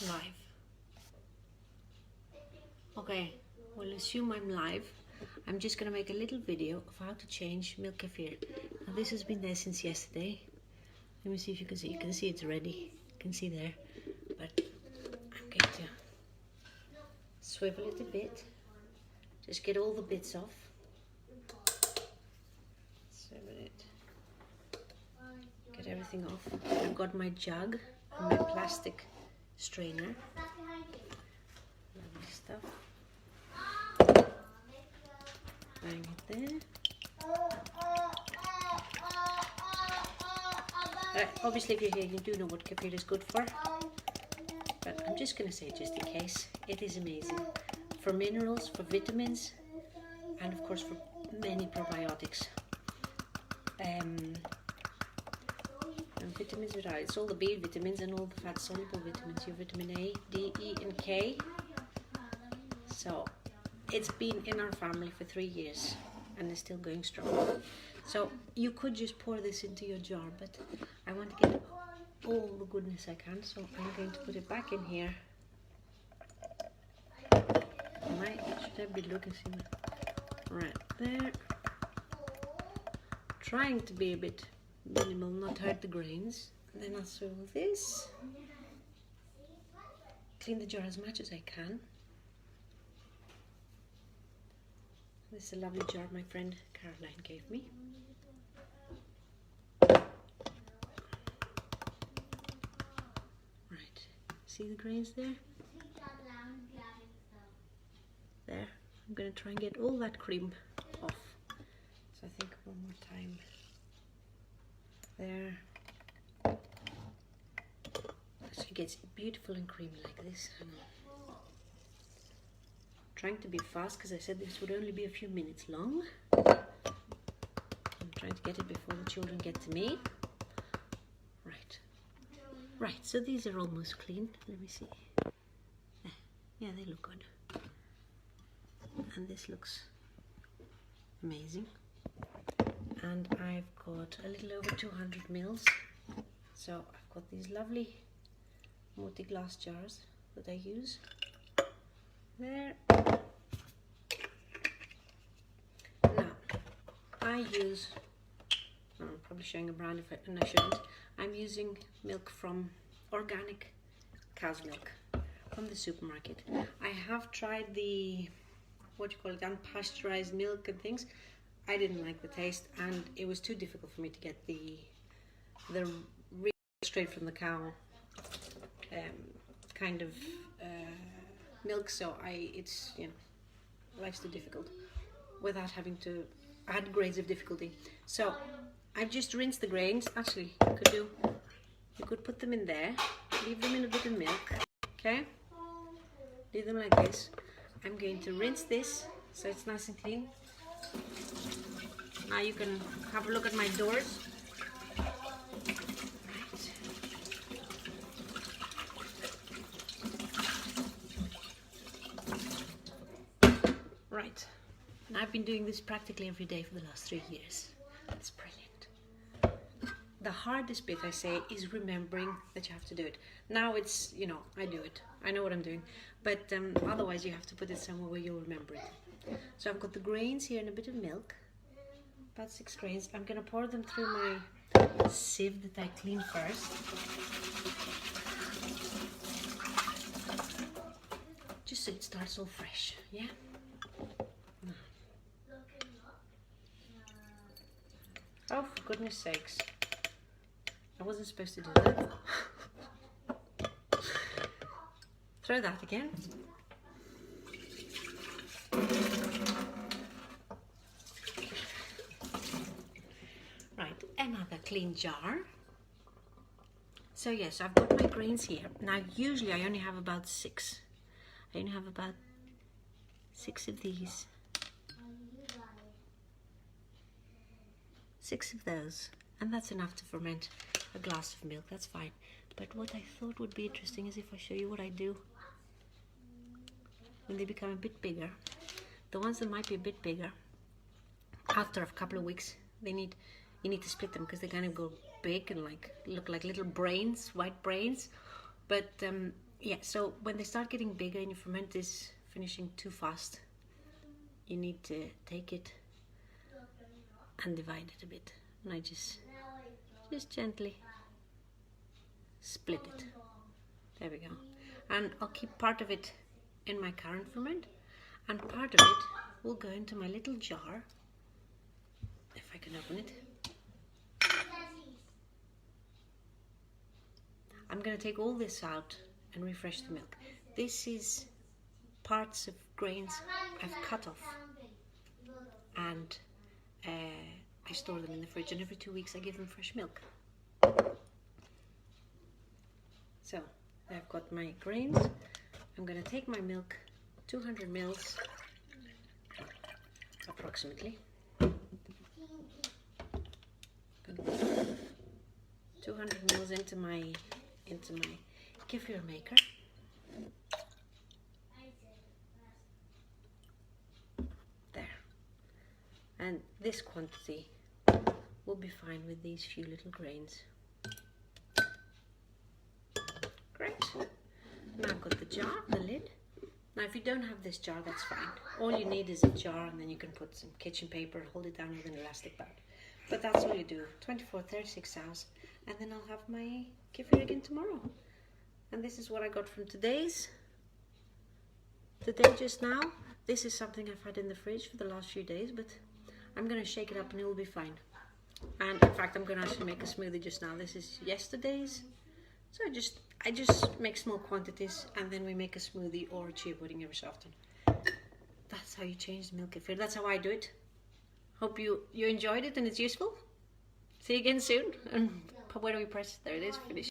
Live. Okay, we'll assume I'm live. I'm just gonna make a little video of how to change milk kefir. Now this has been there since yesterday. Let me see if you can see. You can see it's ready. You can see there. But I'm going to swivel it a bit. Just get all the bits off. Swivel it. Get everything off. I've got my jug and my plastic strainer. Lovely stuff. Bang it there. Obviously if you're here you do know what kefir is good for, but I'm just going to say just in case, it is amazing for minerals, for vitamins, and of course for many probiotics. And vitamins, it's all the B vitamins and all the fat soluble vitamins, your vitamin A, D, E and K. So it's been in our family for 3 years and it's still going strong. So you could just pour this into your jar, but I want to get all the goodness I can, so I'm going to put it back in here. Should I be looking right there? Trying to be a bit minimal, not hurt the grains. And then I'll swivel this. Clean the jar as much as I can. This is a lovely jar my friend Caroline gave me. Right, see the grains there? There. I'm going to try and get all that cream off. So I think one more time. There. So it gets beautiful and creamy like this. Trying to be fast because I said this would only be a few minutes long. I'm trying to get it before the children get to me. Right, so these are almost clean. Let me see. Yeah, they look good. And this looks amazing. And I've got a little over 200 mils. So I've got these lovely multi-glass jars that I use. There. Now, I use, I'm probably showing a brand and I shouldn't. I'm using milk from organic cow's milk from the supermarket. I have tried the, unpasteurized milk and things. I didn't like the taste and it was too difficult for me to get the real straight from the cow kind of milk, so it's life's too difficult without having to add grades of difficulty. So I've just rinsed the grains. Actually, you could put them in there, leave them in a bit of milk, okay? Leave them like this. I'm going to rinse this so it's nice and clean. Now you can have a look at my doors. Right, and I've been doing this practically every day for the last 3 years. It's brilliant. The hardest bit, I say, is remembering that you have to do it. Now it's, I do it. I know what I'm doing. But otherwise you have to put it somewhere where you'll remember it. So I've got the grains here and a bit of milk. About 6 grains. I'm going to pour them through my sieve that I cleaned first. Just so it starts all fresh, yeah? Oh, for goodness sakes. I wasn't supposed to do that. Throw that again. Right, another clean jar. So yes, I've got my grains here. Now usually I only have about 6. I only have about 6 of these. 6 of those, and that's enough to ferment a glass of milk. That's fine. But what I thought would be interesting is if I show you what I do when they become a bit bigger. The ones that might be a bit bigger, after a couple of weeks, you need to split them because they kind of go big and look like little brains, white brains. But yeah, so when they start getting bigger and your ferment is finishing too fast, you need to take it and divide it a bit. And I just gently split it. There we go. And I'll keep part of it in my current ferment, and part of it will go into my little jar, if I can open it. I'm going to take all this out and refresh the milk. This is parts of grains I've cut off, and I store them in the fridge, and every 2 weeks I give them fresh milk. So I've got my grains. I'm going to take my milk, 200 mils approximately. 200 mils into my kefir maker. There. And this quantity will be fine with these few little grains. Great. Now I've got the jar, the lid. Now if you don't have this jar, that's fine. All you need is a jar, and then you can put some kitchen paper, hold it down with an elastic band. But that's all you do, 24, 36 hours, and then I'll have my kefir again tomorrow. And this is what I got from today just now. This is something I've had in the fridge for the last few days, but I'm going to shake it up and it will be fine. And in fact, I'm going to actually make a smoothie just now. This is yesterday's. So I just make small quantities, and then we make a smoothie or a chia pudding every so often. That's how you change the milk kefir. That's how I do it. Hope you enjoyed it and it's useful. See you again soon. And where do we press? There it is, finished.